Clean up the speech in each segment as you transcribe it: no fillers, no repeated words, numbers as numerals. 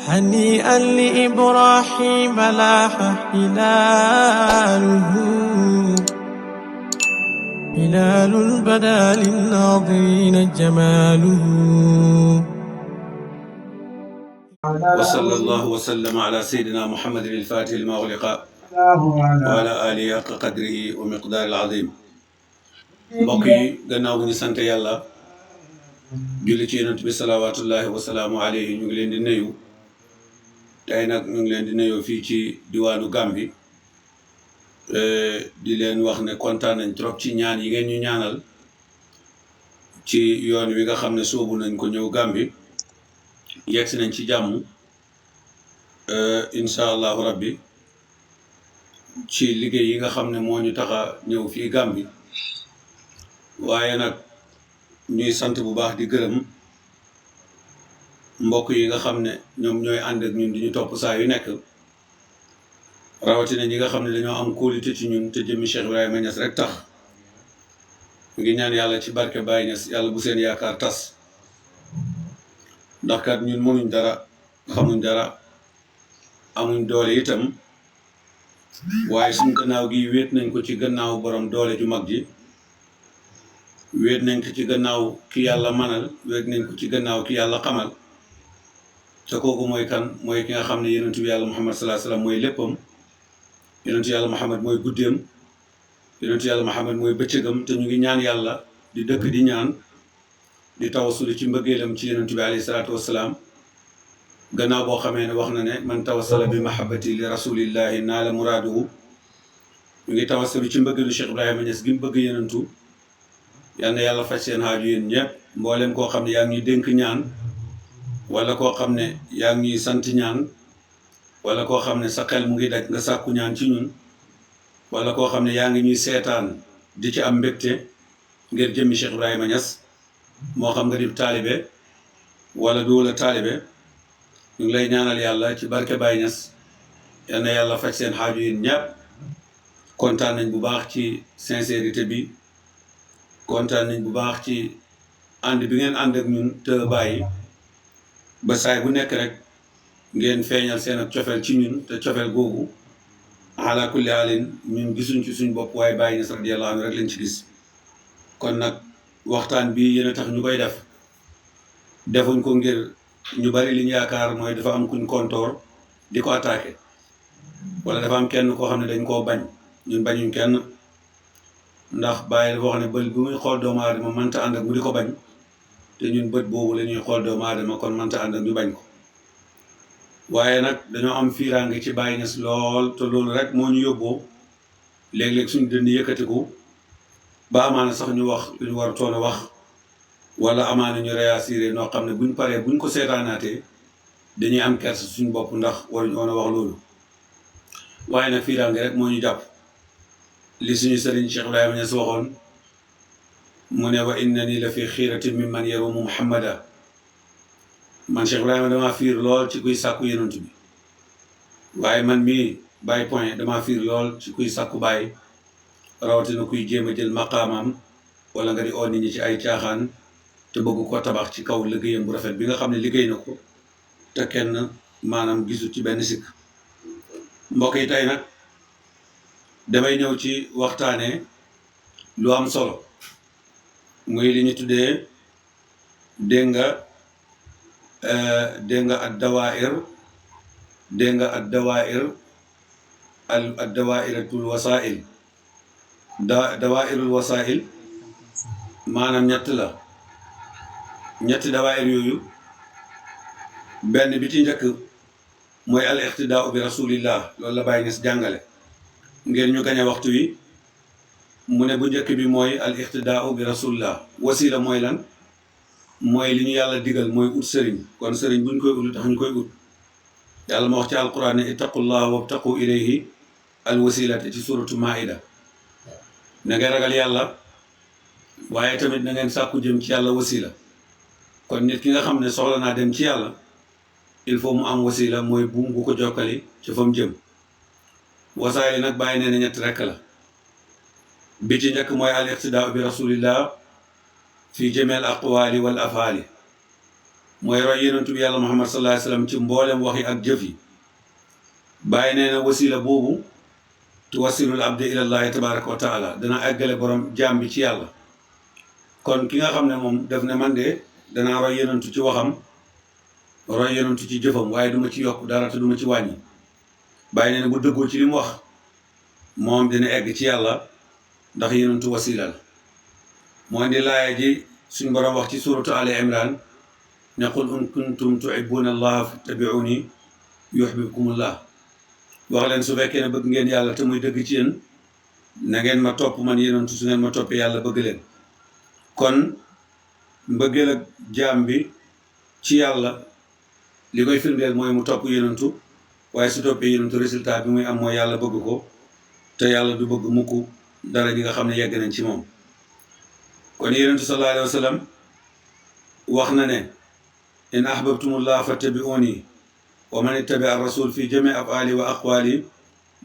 هنيئا لإبراهيم لاح هلاله هلال بدا للناظرين جماله. وصلى الله وسلم على سيدنا محمد الفاتح لما أغلق وعلى آله حق قدره ومقدار العظيم. mbokk yi gannaaw bu ñu sant yàlla julli ci yonent bi salawaatullahi wa salaamu alayhi ñu ngi leen di nuyu tey nag ñu ngi leen di nuyu fii ci diwaanu Gàmbi di leen wax ne kontaan nañ trop ci ñaan yi ngeen ñu ñaanal ci yoon wi nga xam ne soobu nañ ko ñëw Gàmbi yegsi nañ ci jàmm incha allahu rabbi ci liggéey yi nga xam ne moo ñu tax a ñëw fii Gàmbi waaye nag ñuy sant bu baax di gërëm mbokk yi nga xam ne ñoom ñooy ànd ak ñun di ñu topp saa yu nekk rawatina ñi nga xam ne dañoo am kóolute ci ñun te jëmmi Cheikh Ibrahima Niass rek tax ngi ñaan yàlla ci barke Baye Niass yàlla bu seen yaakaar tas ndax kat ñun mënuñ dara xamuñ dara amuñ doole itam waaye suñ gannaaw gi wéet nañ ko ci gannaaw borom doole ju mag ji wéet nañ ko ci gannaaw ki yàlla manal wéet nañ ko ci gannaaw ki yàlla xamal te kooku mooy kan mooy ki nga xam ne yonentu bi yàlla Muhammad sallallahu alayhi wasallam mooy léppam yonentu yàlla Muhammad mooy guddeem yonentu yàlla Muhammad mooy bëccëgam te ñu ngi ñaan yàlla di dëkk di ñaan di tawassuli ci mbëggeelam ci yonentu bi alayhi salaatu wassalaam gannaaw boo xamee ne wax na ne man tawassala bi mahabbati li rasulillahi naala muraaduhu ñu ngi tawassuli ci mbëggeelu Cheikh Ibrahima Niass gi mu bëgg yonentu yal na yàlla faj seen haaju yéen ñëpp mboolem koo xam ne yaa ngi ñuy dénk ñaan wala koo xam ne yaa ngi ñuy sant ñaan wala koo xam ne sa xel mu ngi daj nga sàkku ñaan ci ñun wala koo xam ne yaa ngi ñuy seetaan di ci am mbégte ngir jëmmi Cheikh Ibrahima Niass moo xam nga di taalibe wala du la taalibe ñu ngi lay ñaanal yàlla ci barke Baye Niass yal na yàlla faj seen haaju yéen ñëpp kontaan nañ bu baax ci sincérité bi kontaan nañ bu baax ci ànd bi ngeen ànd ak ñun te bàyyi ba saay bu nekk rek ngeen feeñal seen ak cofeel ci ñun te cofeel googu ala kulli halin ñun gisuñ ci suñ bopp waaye Baye Niass radiyallahu anhu rek lañ ci gis kon nag waxtaan bi yéen a tax ñu koy def defuñ ko ngir ñu bari li ñu yaakaar mooy dafa am kuñ kontoor di ko attaqué wala dafa am kenn koo xam ne dañ koo bañ ñun bañuñ kenn ndax Baye dafa wax ne bët bu muy xool doomu aadama mënta ànd ak mu di ko bañ te ñun bët boobu la ñuy xool doomu aadama kon mënta ànd ak ñu bañ ko waaye nag dañoo am fiiraange ci Baye Niass lool te loolu rek moo ñu yóbboo léeg-léeg suñu dënn yëkkatiku ba amaana sax ñu wax lu ñu war toon a wax wala amaana ñu réagir noo xam ne buñ paree buñ ko seetaanaatee dañuy am kersa suñu bopp ndax waruñu woon a wax loolu waaye nag fiiraange rek moo ñu jàpp li suñu sëriñ Cheikh Ibrahima Niass waxoon mu ne wa innani la fi xiiratin mimman yarumu muhammada man Cheikh Ibrahima damaa fiir lool ci kuy sàkku yonent bi waaye man mii Baye point damaa fiir lool ci kuy sàkku Baye rawatina kuy jéem a jël maqaamam wala nga di oo nit ñi ci ay caaxaan te bëgg ko tabax ci kaw liggéeyam bu rafet bi nga xam ne liggéey na ko te kenn maanaam gisul ci benn sikk mbokk yi tey nag damay ñëw ci waxtaane lu am solo muy li ñu tuddee dégg nga ad dawair dégg nga ad dawair ad dawairatul wasail dawairul wasail maanaam ñetti dawair yooyu benn bi ci njëkk mooy al iqtidaa bi rasulillah loolu la Baye Niass jàngale ngeen ñu gañe waxtu wi mu ne bu njëkk bi mooy al iqtidaa bi rasulillah wasila mooy lan mooy li ñu yàlla digal mooy ut sëriñ kon sëriñ buñ koy ut tax ñu koy ut yàlla ma wax ci alquran ne ittaqullaha wabtaqu ilayhi al wasilata ci suratu maida na ngeen ragal yàlla waaye tamit na ngeen sàkku jëm ci yàlla wasila kon nit ki nga xam ne soxla naa dem ci yàlla il faut mu am wasila mooy buum bu ko jokkali ci fa mu jëm wasaayil nag bàyyi nee na ñett rekk la bi ci njëkk mooy al iqtidaa bi rasulillah fi jamil aqwali wal afaali mooy roy yonent bi yàlla Muhammad sallallahu alayhi wasallam ci mboolem wax yi ak jëf yi. bàyyi nee na wasila boobu tuwasilul abdi ilallahi tabaraka wa taala dana eggale borom jaam bi ci yàlla. kon ki nga xam ne moom def ne man de danaa roy yonentu ci waxam roy yonentu ci jëfam waaye duma ci yokk dara te duma ci wàññi, bàyyi nee na bu dëggoo ci li mu wax moom dina egg ci yàlla ndax yonentu wasila la. moo indi laaya ji suñ borom wax ci suratu ali imran ne qul in kuntum tuhibbuna allaha fattabi'uni yuhbibkumullah. wax leen su fekkee ne bëgg ngeen yàlla te muy dëgg ci yéen na ngeen ma topp man yonentu, su ngeen ma toppee yàlla bëgg leen. kon mbëggeel ak jaam bi ci yàlla li koy firndeel mooy mu topp yonentu, waaye su toppee yonentu résultat bi muy am mooy yàlla bëgg ko te yàlla du bëgg mukk dara ñi nga xam ne yegg nañ ci moom. kon yonentu sallallahu alayhi wa sallam wax na ne in ahbabtumullah fattabi'uni wa man ittabi'a ar-rasul fi jami' af'ali wa aqwali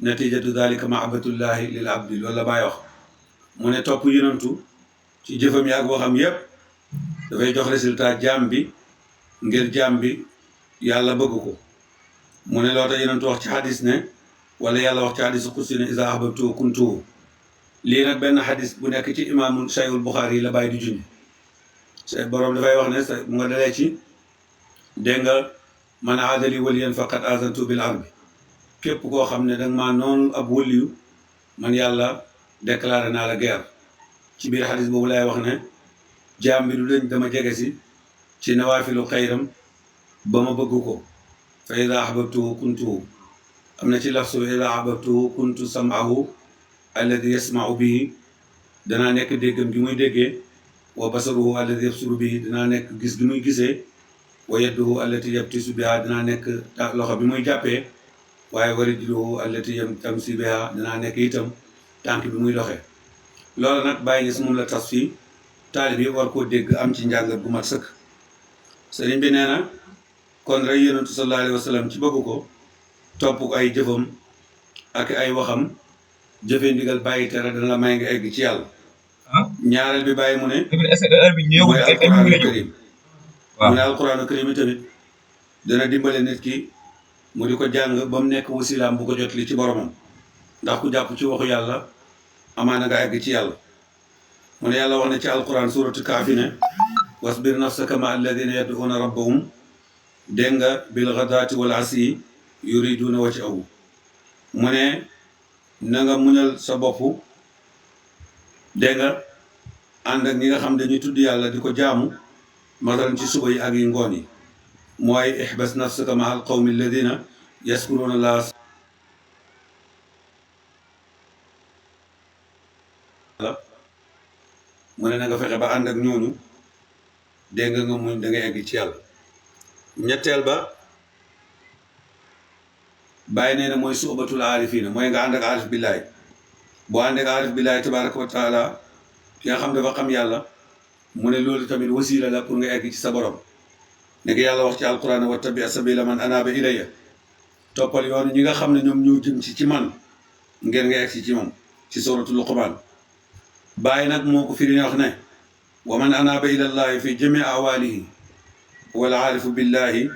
natijatu dhalika mahabbatullahi lil abdi. loolu la Baay wax mu ne topp yonentu ci jëfam yi ak waxam yépp dafay jox résultat jaam bi ngir jaam bi yàlla bëgg ko. mu ne loo tax yonentu wax ci xadis ne wala yàlla wax ci xadis qudsi ne iza ahbabtu kuntu. lii nag benn xadis bu nekk ci imaamu Sahihul Buxaari yi la Baay di junj. boroom dafay wax ne sa mu nga dalee ci dégg nga man aadali waliyan faqad azantu bil harbi. képp koo xam ne danga maa noonu ab waliyu man yàlla déclaré naa la guerre. ci biir xadis boobu lay wax ne jaam bi du dañ dama jege si ci nawaafilu xayram ba ma bëgg ko. fa ida ahbabtuhu kuntuhu. am na ci lafsu ida ahbabtuhu kuntu sam'ahu alladi yasma'u bihi. danaa nekk déggam gi muy déggee. wa basaruhu alladi yabsuru bihi. danaa nekk gis gi muy gisee. wa yadduhu allati yabtisu biha. danaa nekk loxo bi muy jàppee. waaye wa rijluhu allati yamsi biha. danaa nekk itam tànk bi muy doxee. loolu nag Baay Ñas moom la tas fii taalib yi war koo dégg am ci njàngat bu mat sëkk. sëriñ bi nee na kon rek yonentu sallallahu alayhi wa sallam ci bëgg ko topp ay jëfam ak ay waxam jëfe ndigal bàyyi tere dana la may nga egg ci yàlla. ñaareel bi bàyyi mu ne mooy alquraanu karim. mu ne alquraanu karim yi tamit dana dimbale nit ki mu di ko jàng ba mu nekk wasilaam bu ko jot li ci boromam, ndax ku jàpp ci waxu yàlla amaana nga egg ci yàlla. mu ne yàlla wax na ci alquran suratu kaafi ne wasbir nafsaka ma alladina yad'una rabbahum dégg nga bil ghadaati wal asi yuriduna wajhahu. mu ne na nga muñal sa bopp dégg nga ànd ak ñi nga xam dañuy tudd yàlla di ko jaamu masalan ci suba yi ak yi ngoon yi. mooy ihbas nafsaka ma al qawmi alladina yaskuruna laa mu ne na nga fexe ba ànd ak ñooñu dégg nga muñ da ngay egg ci yàlla. ñetteel ba bàyyi nee na mooy suhbatul aarifiina mooy nga ànd ak aarif billaahi. boo ànd ak aarif billaahi tabaaraka wa taala ki nga xam dafa xam yàlla mu ne loolu tamit wasiila la pour nga egg ci sa borom. ne yàlla wax ci alquran wattabi sabila man anaaba ilayya. toppal yoonu ñi nga xam ne ñoom ñoo jëm ci man ngeen nga egg ci moom ci suratul Luqmaan. bàyyi nag moo ko firi ne wax ne wa man anaaba ilallahi fi jami awaalihi wal aarifu billahi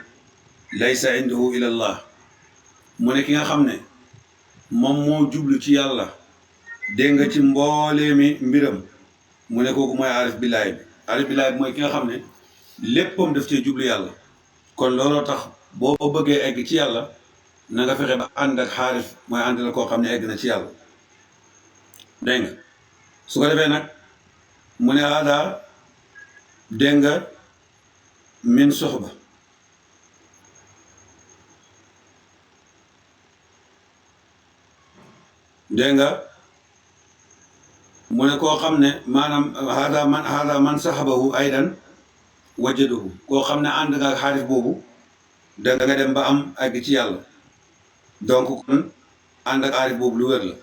laysa indahu ilallah. mu ne ki nga xam ne moom moo jublu ci yàlla dégg nga ci mbooleemi mbiram mu ne kooku mooy aarif billahi bi. aarif billahi bi mooy ki nga xam ne léppam daf cee jublu yàlla. kon looloo tax boo bëggee egg ci yàlla na nga fexe ba ànd ak xaarif mooy ànd la koo xam ne egg na ci yàlla dégg nga. su ko defee nag mu ne hada dégg nga min soxba. dégg nga mu ne koo xam ne maanaam hada man saxabahu aydan wajadahu. koo xam ne ànd nga ak xaarif boobu da nga dem ba am àgg ci yàlla. donc kon ànd ak xaarif boobu lu wér la.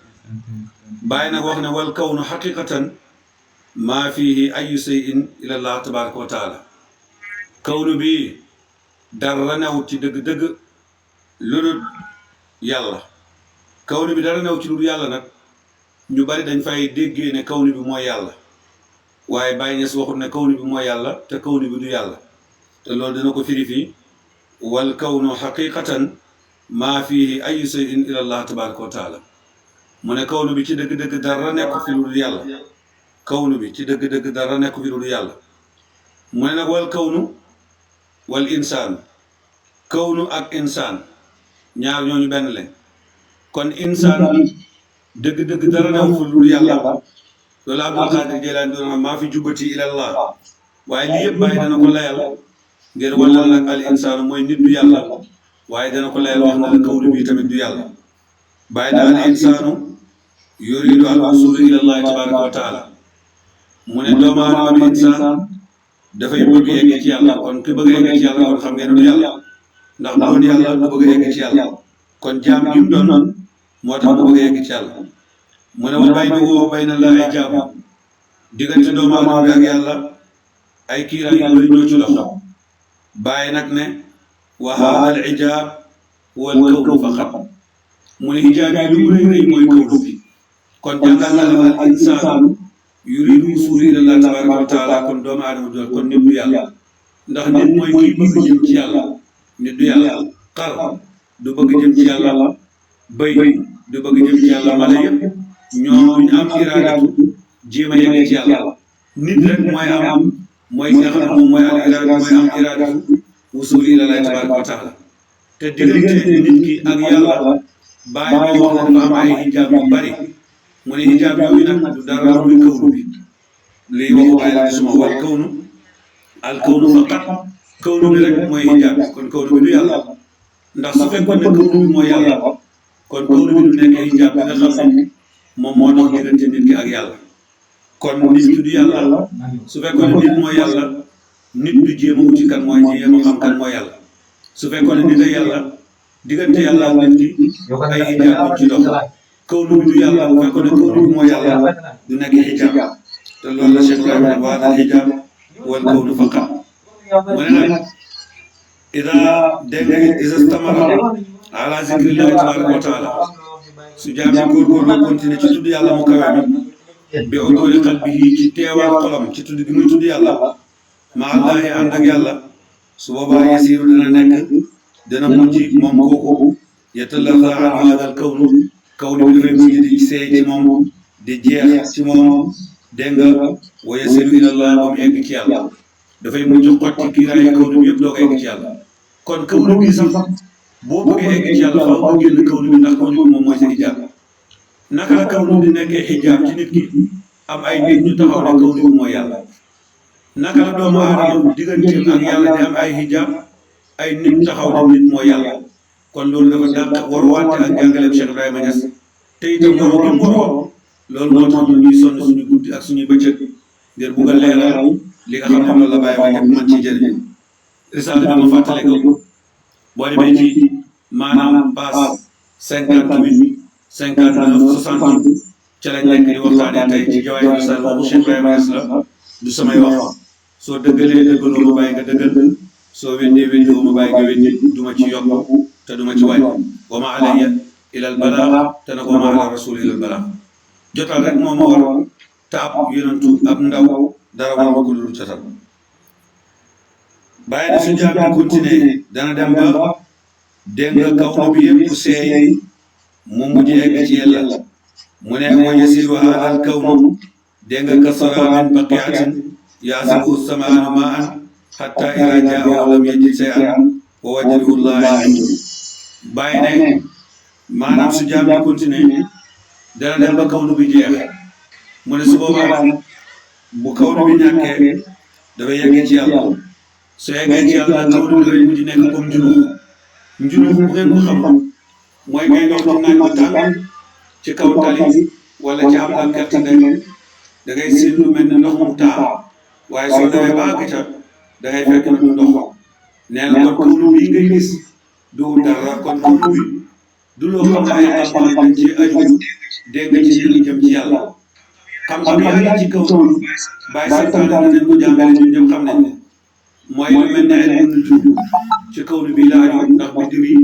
bàyyi nag wax ne wal kawnu xaqiqatan maa fihi ayu shay'in ila allah tabaraka wa taala. kawnu bi dara newut ci dëgg-dëgg lu dul yàlla. kawnu bi dara newut ci lu dul yàlla nag ñu bari dañ fay déggee ne kawnu bi mooy yàlla waaye Baay Ñas waxut ne kawnu bi mooy yàlla te kawnu bi du yàlla. te loolu dina ko firi fii wal kawnu xaqiqatan maa fihi ayu shay'in ila allah tabaraka wa taala mu ne kawnu bi ci dëgg-dëgg dara nekk fi lu dul yàlla kawnu bi ci dëgg-dëgg dara nekk fi lu dul yàlla mu ne nag wal kawnu wal insaan kawnu ak insaan ñaar ñooñu benn lañ kon insaan dëgg-dëgg dara nekk fi lu dul yàlla loolu Abdul Qaadir Jilaani doon maa fi jubbati ilallah waaye lii yëpp bàyyi dana ko layal ngir wallal nag al insaanu mooy nit du yàlla waaye dana ko layal wax na la kawnu bi tamit du yàlla bàyyi na al insaanu yuridu al wusulu ilallahi tabaraka wa taala mu ne doomu aadama bi insaan dafay bëgg yegg ci yàlla kon ki bëgg yegg ci yàlla kon xam ngeen du yàlla ndax bu doon yàlla du bëgg yegg ci yàlla kon jaam gi mu doon moo tax mu bëgg yegg ci yàlla mu ne wa baynahu wa bayna llaahi hijaab diggante doomu aadama bi ak yàlla ay kiiraay yu bëri ñoo ci dox bàyyi nag ne wa haada al hijaab huwa al kawnu faqat mu ne hijaab yi lu mu rëy rëy mooy kawnu bi kon jàngal na la al insaanu yuridu wusula ilallaahi tabaaraka wa taala kon doomu aadama du kon nit du yàlla ndax nit mooy kii bëgg jëm ci yàlla nit du yàlla xar du bëgg jëm ci yàlla bëy du bëgg jëm ci yàlla mala yëpp ñoom ñu am iraadatu jéem a yegg ci yàlla nit rek mooy am mooy nga xam ne moom mooy al iraada mooy am iraadatu wusul ilallaahi tabaaraka wa taala te diggante nit ki ak yàlla bàyyi moo wax ne dafa am ay hijaab yu bari mu ne hijaab yooyu nag du dara muy kawnu bi lii waxu bàyyi la suma wal kawnu al kawnu faqat kawnu bi rek mooy hijaab kon kawnu bi du yàlla ndax su fekkoon ne kawnu bi mooy yàlla kon kawnu bi du nekk hijaab bi nga xam ne moom moo dox diggante nit ki ak yàlla kon nit ki du yàlla su fekkoon ne nit mooy yàlla nit du jéem a uti kan mooy jéem a xam kan mooy yàlla su fekkoon ne nit a yàlla diggante yàlla ak nit ki ay hijaab bi ci dox kawnu bi du yàlla bu fekkoon ne kawnu bi mooy yàlla du nekk hijaab te loolu la Cheikh Ibrahima wa haada hijaab wal kawnu faqat mu ne nag iza istamara ala zikrillahi tabaraka wa taala su jaam yi góorgóorlu continuer ci tudd yàlla mu kawe mi bi uduri qalbihi ci teewal xolam ci tudd gi muy tudd yàlla ma allahi ànd ak yàlla su boobaa yasiru dana mujj moom kooku yatalaza an haadal kawnu bi dafay mujj di seey ci moom di jeex ci moom dégg nga wa yasiru ilallah ba mu egg ci yàlla dafay mujj xotti kiiraayu kawnu bi yëpp doo ko egg ci yàlla kon kawnu bi sax boo bëggee egg ci yàlla faaw nga génn kawnu bi ndax kawnu bi moom mooy sa hijaab naka la kawnu di nekkee hijaab ci nit ki am ay nit ñu taxaw ne kawnu bi mooy yàlla naka la doomu aadama digganteem ak yàlla di am ay hijaab ay nit taxaw ne nit mooy yàlla kon loolu dafa dàq waruwaante ak jàngaleem Cheikh Ibrahima Niass te itam waroo gi mu waroo loolu moo tax ñun ñuy sonn suñu guddi ak suñuy bëccëg ngir bugg a leeral li nga xam ne loolu la bàyyi wax ñëpp man ciy jëriñ risaala bi ma fàttale ko boo demee ci maanaam passe 58 59 60 ca lañ nekk di waxtaanee tey ci Jawaahirul Risaala waxu Cheikh Ibrahima Niass la du samay wax soo dëggalee dëggaloo ma bàyyi nga dëggal soo weddee weddoo ma bàyyi nga weddi duma ci yokk te duma ci wàññi wa ma alayya ilal balaax te nag wa ma ala rasul ilal balaax jotal rek moo ma war te ab yonantu ab ndaw dara war ma ko dul jotal bàyyi na su jaam bi continuer dana dem ba dégg nga kawnu bi yëpp seey mu mujj egg ci yàlla mu ne wa yasiru haadal kawnu dégg nga kasara min baqiyatin yaasibu samaanu maan xatta ira jaa lam yajid shay'an wa wajadahu llaahu indahu bàyyi ne maanaam su jaam bi continuer dana dem ba kawnu bi jeex mu ne su boobaa bu kawnu bi ñàkkee dafay yegg ci yàlla su yeggee ci yàlla kawnu bi dafay mujj nekk comme njunuf bu ngeen ko xam mooy ngay dox ci naaj bu tàng ci kaw tali wala ci am ak gerte ngay da ngay seen lu mel ne ndox mu taa waaye soo demee ba àgg ca da ngay fekk na du ndox nee na kon kawnu bii ngay gis du dara kon kawnu bi du loo xam ne ay xam-xam dañ ci aju dégg nga ci li jëm ci yàlla xam-xam yi aju ci kaw bàyyi santaane nañ ko jàngale ñun ñëpp xam nañ ne mooy lu mel ne ay nujum ci kawnu bi la aju ndax biddiw yi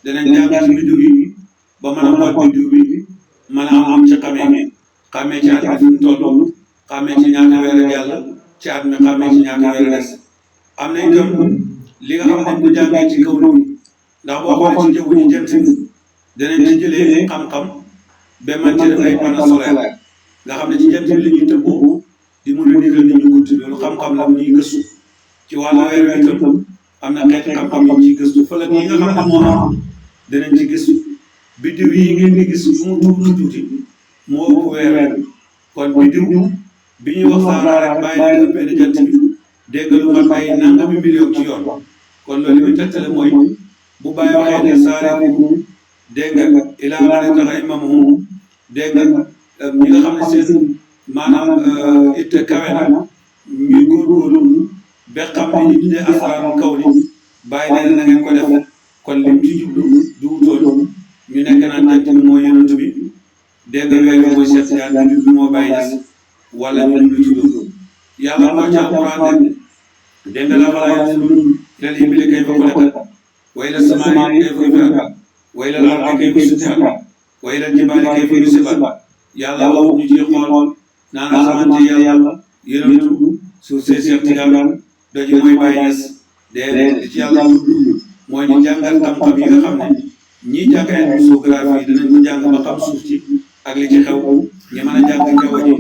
danañ jàng ci biddiw yi ba mën a xool biddiw bi mën a am ci xamee ci at mi fu mu toll xamee ci ñaata weer ak yàlla ci at mi xamee ci ñaata weer des am na itam ndax boo xoolee ci jaww ji jant bi danañ ci jëlee xam-xam ba man ci def ay panneaux solaires nga xam ne ci jant bi la ñuy tëbboo di mun a digal nit ñu guddi loolu xam-xam la ñuy gëstu ci wàllu weer wi itam am na xeeti xam-xam yi ciy gëstu fële yi nga xam ne moo am danañ ci gëstu biddiw yi ngeen di gis yu mu tuuti moo ëpp weer kon biddiw bi ñuy waxtaan rek bàyyi leen benn jant bi dégg lu mat ay nangami million ci yoon kon loolu li muy tegtale mooy bu bàyyi waxee ne saare dégg nga ilaa ma ne tax imamuhum dégg nga ñi nga xam ne seen maanaam it kawe na ñuy góorgóorlu ba xam ne ñu tuddee asraarul kaw ni bàyyi leen na ngeen ko def kon lim ci jublu du wutoon ñu nekk naan jant bi mooy yonent bi dégg nga weer bi mooy Cheikh Tidiane bi moo bàyyi ñas wala ñu jublu ci loolu yàlla moo ci alquran ne dégg nga la balaa yanzurun ilal ibili kayfa xuliqat wa ila samaa'i kayfa rufi'at wa ila al-ardi kayfa sutihat wa ila al-jibaali kayfa nusibat yàlla waxu ñu ci xool naan xamante yàlla yonentu suuf see Cheikh Tidiane doji mooy bàyyi ñas déedéet li ci yàlla mooy ñu jàngal xam-xam yi nga xam ne ñii jàng muséographie dinañ ko jàng ba xam suuf ci ak li ci xew ñi mën a jàng jaww ji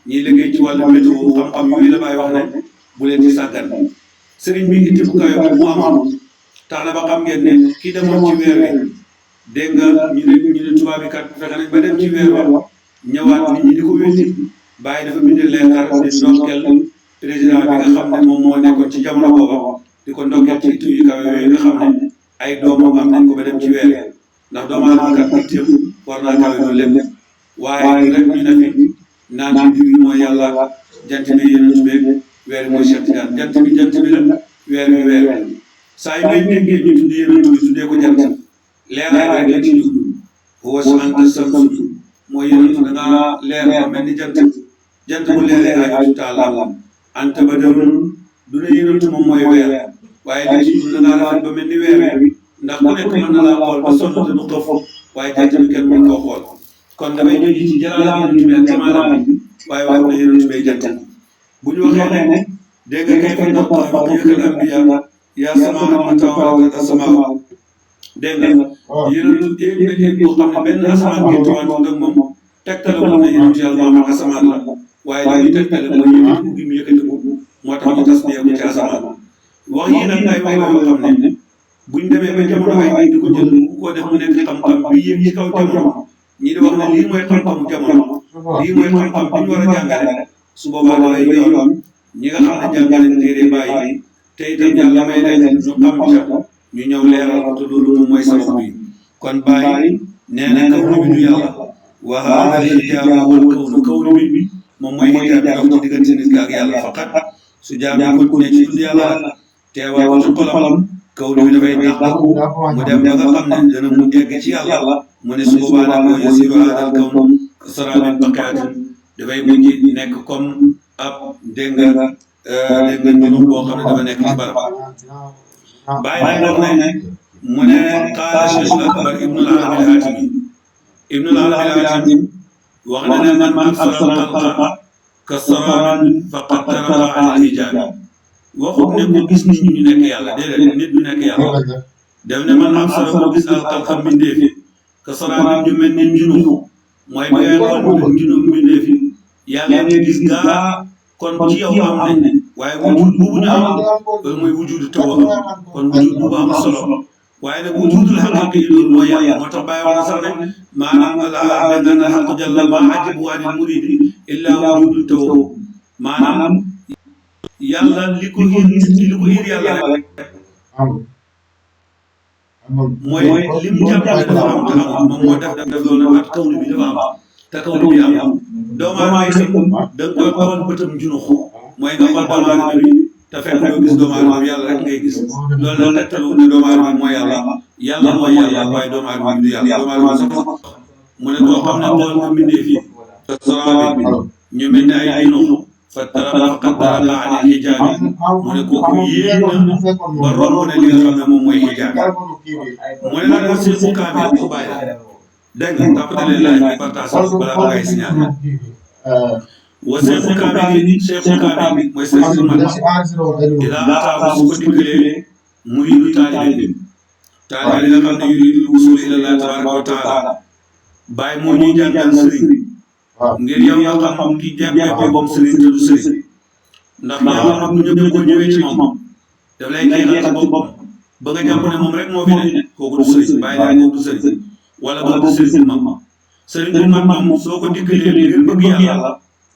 ñiy liggéey ci wàllu météo xam-xam yooyu la bàyyi wax ne bu leen ci sàggan sëriñ bi itti bu kawe bu mu amoon tax na ba xam ngeen ne kii demoon ci weer wi dégg nga ñu ne tubaab bi kat fexe nañ ba dem ci weer wa ñëwaat nit ñi di ko wétti bàyyi dafa bind leetar di ndokkeel président bi nga xam ne moom moo nekkoon ci jamono booba di ko ndokkeel ci itti yu kawe yooyu nga xam ne ay doomam am nañ ko ba dem ci weer ndax doomu aadama kat itteem war naa kawe loolu lépp waaye rek ñu ne fi naan bi diw mooy yàlla jant bi yonent bi weer bi mooy Cheikh Tidiane jant bi la weer wi saa yu may déggee ñu tudd yonent bi tuddee ko jant leeraay rek la ci jublu huwa anta samsu mooy yonent da ngaa leer ba mel ni jant bu leeree ay taala anta badarun du ne yonent moom mooy weer waaye li ci jublu da ngaa rafet ba mel ni weer wi ndax ku nekk mën na laa xool ba sonn te du xëf waaye jant bi kenn mën koo xool kon damay jóge ci jalaala yonent bi ak kamaala bi waaye wax na yonent bi jant bu ñu waxee ne dégg nga kay fa ndox ba yëkkal ambiya yaa sama ma tawalakat asamaa dégg nga yonent yéeg na yéeg boo xam ne benn asamaan bi tawal ak moom tegtale woon na yonent yàlla moom ak asamaan la waaye li ñuy tegtale mooy yëkkati gi mu yëkkati ko moo tax ñu tas bi yeggu ci asamaan wax yi nag ay wax yoo xam ne buñ demee ba jamono ay nit di ko jël bu ko def mu nekk xam-xam bi yéeg ci kaw jamono ñii di wax ne lii mooy xam-xamu jamono lii mooy xam-xam bi ñu war a jàngale su boobaa dafay yoon ñi nga xam ne jàngale téere bàyyi te itam yàlla may leen ñu xam ca ñu ñëw leeral ko te loolu moom mooy sabab bi kon bàyyi nee na kawnu bi du yàlla wa haada al-hijaabu wal kawnu bi moom mooy hijaab bi dox ci diggante nit ki ak yàlla faqat su jaam bi ko ne ci tudd yàlla teewal ko ci xolam kawnu bi dafay dàqu mu dem ba nga xam ne dana mu egg ci yàlla mu ne su boobaa nag moo yasiru haadal kawnu kasarabin baqiyatin dafay mujj nekk comme ab dégg nga junub boo xam ne dafa nekk ci barab bàyyi nag wax ne mu ne qaala Cheikh Akbar Ibnul Arabi al-Hatimi Ibnul Arabi al-Hatimi wax na ne man absara al-xalqa kasarabin faqad taraka an al-hijaab waxut ne ko gis nit ñu nekk yàlla déedéet nit du nekk yàlla def ne man absara ko gis al-xalqa mbindeef yi kasarabin ñu mel ni junub mooy bi ngay xool junub mbindeef yi yaa ngi gis gaa kon ci yow am nañ waaye wujud boobu ñu am loolu mooy wujudu taw am kon wujud boobu am solo waaye nag wujudul xaqiqi yi loolu mooy yàlla moo tax bàyyi wax na sax ne maanaam ala benn xaq jalla ma ajibu waanil muridi illa wujudul taw maanaam yàlla li ko xiir yàlla rek mooy li mu jàpp ne dafa am te amul moom moo def loolu ak kawnu bi dafa am te kawnu bi am doomu aadama yi da nga koy xool bëtam junux mooy nga xool doomu aadama bi te fekk doo gis doomu aadama bi yàlla rek ngay gis loolu la tegtalu ne doomu aadama bi mooy yàlla mooy yàlla waaye doomu aadama bi du yàlla doomu aadama sax mu ne koo xam ne xool nga mbindee fii te soraabi bi ñu mel ne ay junux fa faqad taraka an hijaabi mu ne kooku yéeg na ba romb ne li nga xam ne moom mooy hijaabi mu ne nag ma si mu kaamil ku bàyyi la dégg nga tàppatale laaj bi partage ko balaa ngay signalé wa seexu kaamil mooy sëriñ bu mag idaa ataahu su ko dikkalee muriidu taalibe bi taalibe li nga xam ne yuridul wusul ila Allah tabaraka wa taala bàyyi moo ñuy jàngal sëriñ ngir yow nga xam ki jàppee boppam sëriñ te du sëriñ ndax yaa xam ne ñëpp ko ñëwee ci moom daf lay jeexal ci boppam ba nga jàpp ne moom rek moo fi ne kooku du sëriñ bàyyi naa kooku du sëriñ wala ba du sëriñ bu mag sëriñ bu mag moom soo ko dikkalee ngir bëgg yàlla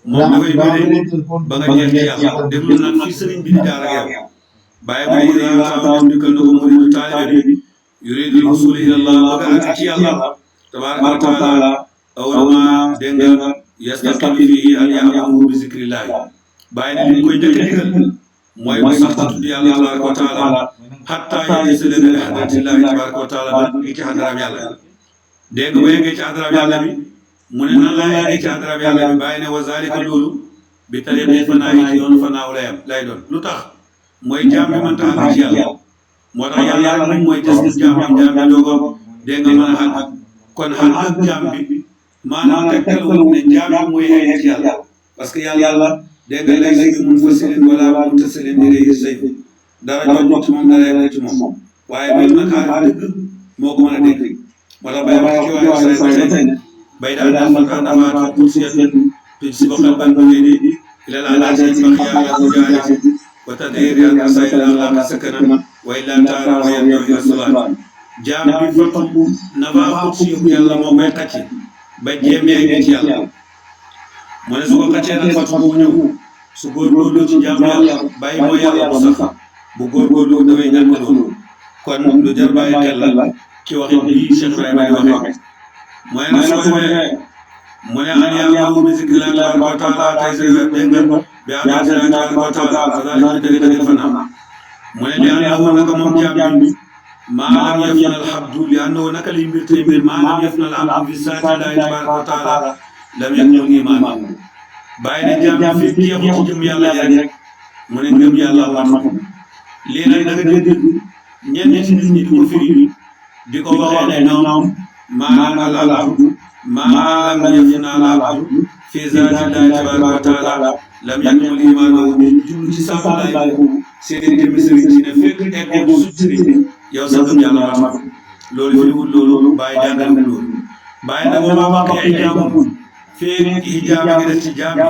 moom dafay bëree ba nga jeex ci yàlla déglu nag fi sëriñ bi di jaar ak yow bàyyi ba mu yaa taam dikkal na ko muridu taalibe bi yuridul wusul ila Allah bëgg ak ci yàlla tabaraka wa taala awma dégg nga yastaqi fihi an ya'muru bi zikrillah bàyyi ne li koy njëkk a digal mooy mu sax tudd yàlla tabaraka wa taala hatta yasila bi hadratillahi tabaraka wa taala ba ngi ci xadaraam yàlla dégg nga ba yeggee ci xadaraam yàlla bi mu ne nan laa yeggee ci xadaraam yàlla bi bàyyi ne wa zalika loolu bi tariqi fanaa yi ci yoonu fanaaw lay doon lu tax mooy jaam bi mënta àgg ci yàlla moo tax yàlla rek moom mooy des jaam bi doogo dégg nga mën a àgg kon àgg jaam bi maanaam tegtalul ne jaam bi mooy egg ci yàlla parce que yàlla dégg nga léegi mun fa silin wala mun ta silin di léegi say dara jot ci moom dara yegg ci moom waaye loolu nag àgg dëgg moo ko mën a dégg moo tax bay wax ci waaye say ba tey bay daal dafa ka dafa pour seet si bokkal ban bu ngay di ila la seen bax yàlla ko jaare wa tadir yàlla say la la sakana wa illa taala wa yàlla rasulullah jaam bi fatu nafa xut si yàlla moo koy xacci ba jéemee ngi ci yàlla mu ne su ko xaccee nag fatu bu ñëw su góorgóorlu ci jaam yàlla bàyyi moo yàlla bu sax bu góorgóorlu dafay ñàkk loolu kon lu jar bàyyi xel la ci waxin bii Cheikh Ibrahima di waxee mooy nag soo demee mu ne an ya'muru bi zikrillahi tabaraka wa taala tey sa dégg nga bi hadratillahi tabaraka wa taala fadalika dëgg-dëgg fanaa mu ne li annahu naka moom jaam bi maa lam yafna alhabdu li annahu naka liy mbir tey mbir maa lam yafna alhabdu bi zaatillahi tabaraka wa taala lam yakmul iman bàyyi ne jaam bi fi jeexu ci jëm yàlla ji rek mu ne ngëm yàlla mat lii nag da nga dégg ñenn ci nit ñi di ko firi di ko waxee ne ñoom maa alhabdu maa lam yafna alhabdu fi zaatillahi tabaraka wa taala lam yakmul iman ñu jublu ci sàmmlaay seen jëmmi sëriñ si ne fekk eggoo su sëriñ yow sa gëm yàlla mat loolu firiwul loolu bàyyi jàngal loolu bàyyi nag wa maa baqiya hijaabun fekk hijaab ngi des ci jaam bi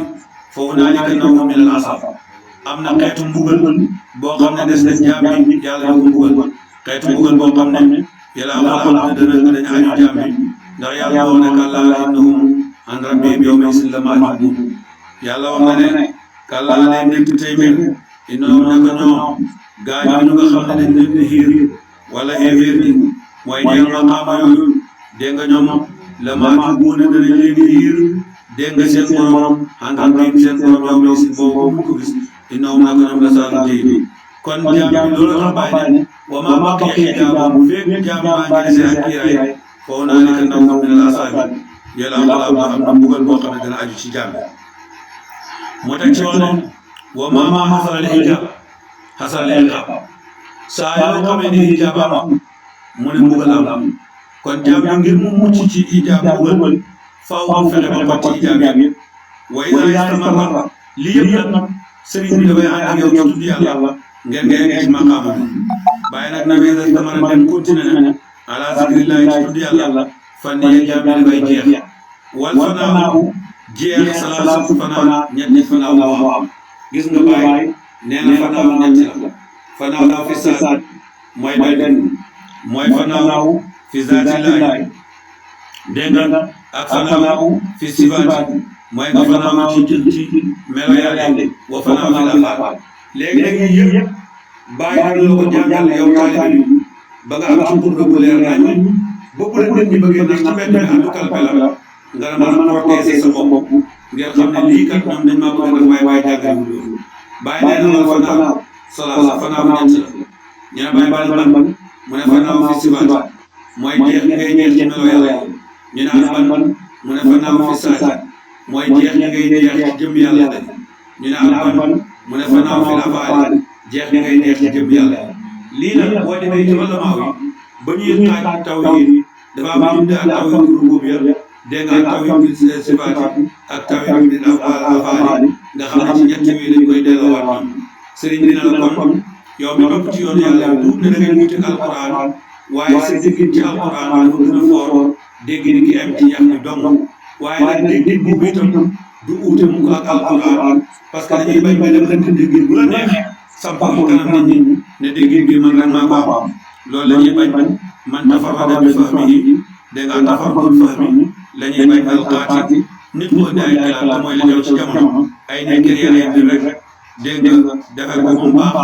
foofu naa li ka nawmu min al asab am na xeetu mbugal boo xam ne des na jaam bi yàlla da ko mbugal xeetu mbugal boo xam ne yàlla amul am ne dañu aju jaam bi ndax yàlla wax ne kallaa innahum an rabbihim yawma idhin lamahjuubun yàlla wax na ne kallaa lay nekk tey mbir innahum naka ñoom gaañu ñu nga xam ne dañ leen di xiir wala xéeféer ñi mooy ñeel maqaama yooyu dégg nga ñoom lamahjuubun danañ leen di xiir dégg nga seen borom an rabbihim seen borom yawma idhin boobu mu ko gis innahum naka ñoom la saalu jëy kon jaam bi loolu tax bàyyi ne wa maa baqiya hijaabun fekk jaam baa ngi dese ak kiiraay foofu naa ne ka nawmu min al asaabi yàlla am na mbugal boo xam ne dana aju ci jaam bi moo tax ci wax ne wa maa xasal hijaab xasal iqaab saa yoo xamee ne hijaab am mu ne mbugal am kon jaam bi ngir mu mucc ci hijaab mbugal faaw mu fexe ba ci hijaab yëpp wa izaa istamarra li yëpp nag sëriñ bi dafay ànd ak yow ci tudd yàlla ngeen nga yegg ci maqaama bi bàyyi nag na izaa istamarra dem continué na ala zikrillahi ci tudd yàlla fan yee jaam bi dafay jeex wal fanaaw jeex salaasu fanaa ñetti fanaaw moo am gis nga bàyyi nee na fanaaw ñetti la fanaaw fi saat mooy benn mooy fanaaw fi zaatillahi dégg nga ak fanaaw fi sifaati mooy nga fanaaw ci melo yàlla wa fanaaw fi lafaat léegi yëpp bàyyi la ko jàngal yow taalibe bi ba nga am ci pour bu leer nañ boobu la nit ñi bëggee nag ci mbedd mi àndu kalpe la nga mën a protéger sa bopp ngeen xam ne lii kat ñoom dañ maa bëgg a def waaye jàngal wu loolu bàyyi nee na ma fanaaw salaasa fanaaw ñett la ñu ne bàyyi ban mu ne fanaaw fi sifaat mooy jeex ngay jeex ci melo yàlla ñu ne ban mu ne fanaaw fi saat mooy jeex ngay jeex ci jëm yàlla dañ ñu ne ban mu ne fanaaw fi lafaat jeex ngay jeex ci jëm yàlla lii nag boo demee ci ulamaaw yi ba ñuy xaaj tawhiid dafa am ñu ak tawhiid rububiyya dégg nga ak tawhiid sifaati ak tawhiid afaali nga xam ne ci ñett yi dañ koy delloowaat ñoom sëriñ bi ne la kon yow mi topp ci yoon yàlla tuut ne da ngay wuute alquran waaye sa déggin ci alquran dafa gën a foor déggin ki am ci yax bi dong waaye nag déggin boobu itam du uute mu ko ak alquran parce que dañuy bañ ba dem rek déggin bu la neex sampal kanam nit ñi ne déggin bi man rek maa ko am loolu la ñuy bañ man tafarrada bi fahmihi dégg nga tafarrud fahmi la ñuy bañ alqaati nit ko day xalaat la mooy li xew ci jamono ay nit créé ay mbir rek dégg nga defal ko mu baax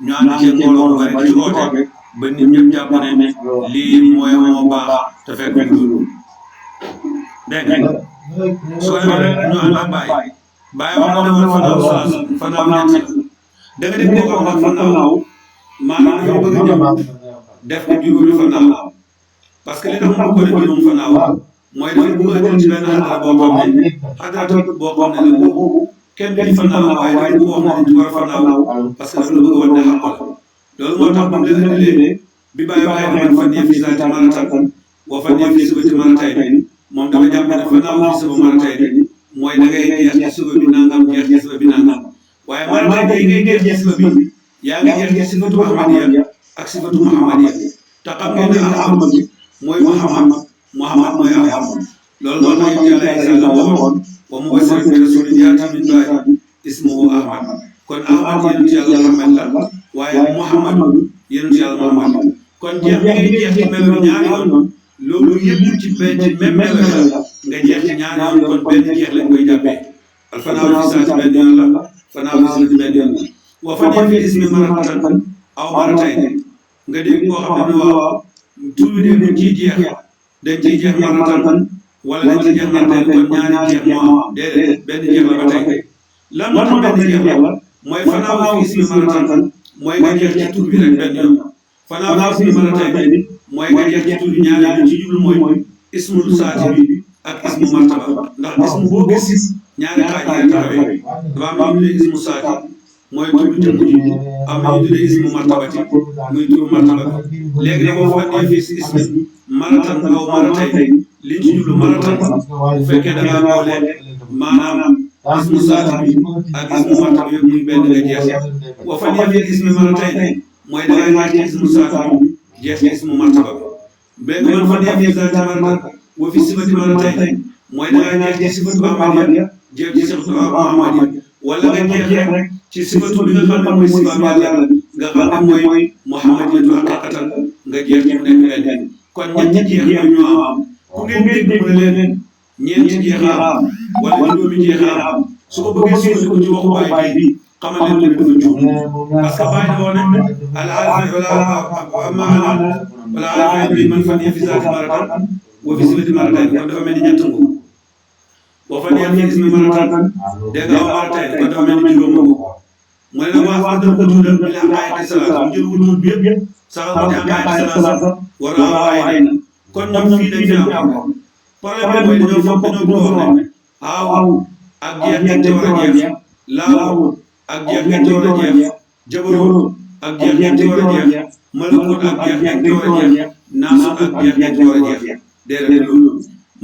ñu ànd ci mbooloo bu bari ci oote ba nit ñëpp jàpp ne lii mooy moo baax te fekk du dégg nga soo demee rek ñu ànd ak bàyyi wax na woon fanaaw ñett da nga dégg ko wax fanaaw maanaam dafa bëgg a jëm def ko juróomi fanaaw parce que li tax mu ko def juróom fanaaw mooy dafa bëgg a jël ci benn xadara boo xam ne xadara boo xam ne la boobu kenn du fanaaw waaye dafa bëgg wax ne war a fanaaw parce que dafa la bëgg a wan ne xam ko loolu moo tax bu mu la indilee bi bàyyi waxee ne man fan yëf fi saati maratan wa fan yëf fi subati maratayni moom dafa jàpp ne fanaaw fi suba maratayni mooy da ngay jeex ci suba bi nangam jeex ci suba bi nangam waaye maratayni ngay jeex ci suba bi yaa ngi jeex ci sifatu Ahmadiya ak sifatu Muhammadiya te xam ngeen ne Ahmad mooy Muhammad mooy Ahmad loolu moo tax Yàlla Isa la waxoon wa mubashiran bi rasulin ya'tii min ba'di ismuhu Ahmad kon Ahmad yonent Yàlla Muhammad la waaye Muhammad yonent Yàlla Muhammad kon jeex bi ngay jeex ci melo ñaari yoon loolu yëpp ci benn ci même melo la nga jeex ci ñaari yoon kon benn jeex lañ koy jàppee al fanaaw fi saati benn yoon la fanaaw fi saati benn yoon la wa fanaaw fi ismi maratan aw maratayni nga dégg koo xam ne waaw tur bi de dañ ciy jeex maratan wala dañ ciy jeex maratan kon ñaari jeex moo am déedéet benn jeex la ba tey lan moo tax benn jeex la mooy fanaaw fi ismi maratan mooy nga jeex ci tur bi rek benn yoon fanaaw fi ismi maratayni mooy nga jeex ci tur bi ñaari yoon ci jublu mooy ismul saati bi ak ismu martaba ndax ismu boo gis ñaari xaaj yi taxawee dafa am ñu tuddee ismu saati mooy turu jëmm ji am na ñu tuddee ismu martabati muy turu martaba léegi nag boo fàttee fii si ismi maratan aw maratayni li ñu ci jublu maratan bu fekkee da ngaa boole maanaam ismu saati bi ak ismu martaba yëpp muy benn nga jeex boo fàttee fii ismi maratayni mooy da ngaa jeex ci ismu saati bi jeex ci ismu martaba benn man fàttee fii saati maratan wa fi sifati maratayni mooy da ngaa jeex ci sifatu Ahmadiya jeex ci sifatu Ahmadiya wala nga jeex rek ci sifatu bi nga xam ne mooy sifaam Yàlla nga xam ne mooy Muhammadiyatu haqiqatan nga jeex ci mu nekk benn kon ñetti jeex yooyu ñoo am ku ngeen dégg mu ne leen ñeenti jeex am wala juróomi jeex am su ko bëggee sukkandiku ci waxu baay bi xamal leen ne dafa juum parce que baay dafa ne al-aarifiin wala aarifiin bi man fanniya fi zaati maratan wa fi sifati maratan kon dafa mel ni ñett nga boo fa neex fi ismi maratan dégg nga aw maratayni kon dafa mel ni juróom nga mu ne nag waa dal ko tuddal bi la ayati salaat mu jël wutut bi yëpp saxal ko ci am ayati salaat war a am ay na kon ñoom fii dañ fi am problème mooy dañoo bëgg wax ne aaw ak jeex ñetti war a jeex laaw ak jeex ñetti war a jeex jabaroo ak jeex ñetti war a jeex malakut ak jeex ñetti war a jeex naasut ak jeex ñetti war a jeex déedéet loolu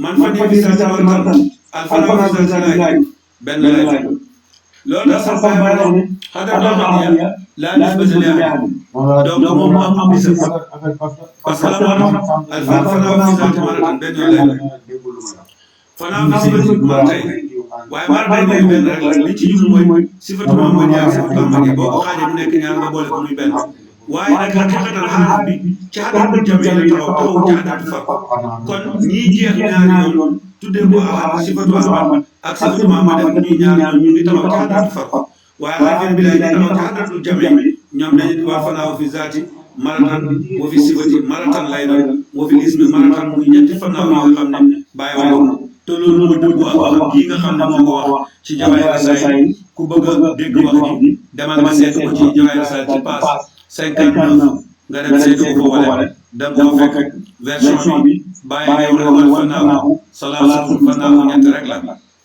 man fa ne fi saati maratan al fanaaw fi saati laay benn laay loolu tax sax bàyyi wax ne xadara Ahmadiya laa nisbata li ahadin donc moom am bisam parce que la moo tax al fanaaw fi saati maratan benn yoon lay fanaaw fi sifati maratayni waaye maratayni benn rek la li ci jublu mooy sifatu Muhammadiya ak sifatu Ahmadiya boo ko xaajee mu nekk ñaar nga boole ko muy benn waaye nag xaqiqatan xaarif bi ci xadaratul jamii la taxaw ci xadaratu far kon ñii jeex ñaari yoon tuddee ko ahad sifatu Ahmad ak sifatu Muhammad ak ñuy ñaar ñu ngi taxaw ci xadaratu far waaye xaarif bi lay taxaw ci xadaratul jamii ñoom dañuy waa fanaaw fi zaati maratan wa fi sifati maratan lay doon wa fi ismi maratan muy ñetti fanaaw yi nga xam ne bàyyi wax na te loolu moo dëggu ak waxam ji nga xam ne moo ko wax ci Jawaahir Rasaa'il ku bëgg a dégg wax ji demal nga seet ko ci Jawaahir Rasaa'il ci page 59 nga dem seet ko wala da nga ko fekk version bi bàyyi ngay wax wal fanaaw salaasatun fanaaw ñett rek la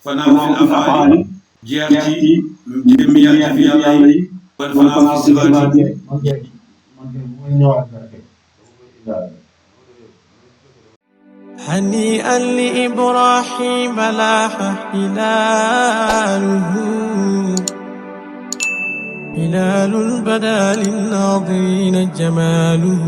fanaaw fil afaali jeex ci jëmmi Yàlla fi Yàlla yi kon fanaaw fi sifaati هنيئا لإبراهيم لاح هلاله هلال بدا للناظرين جماله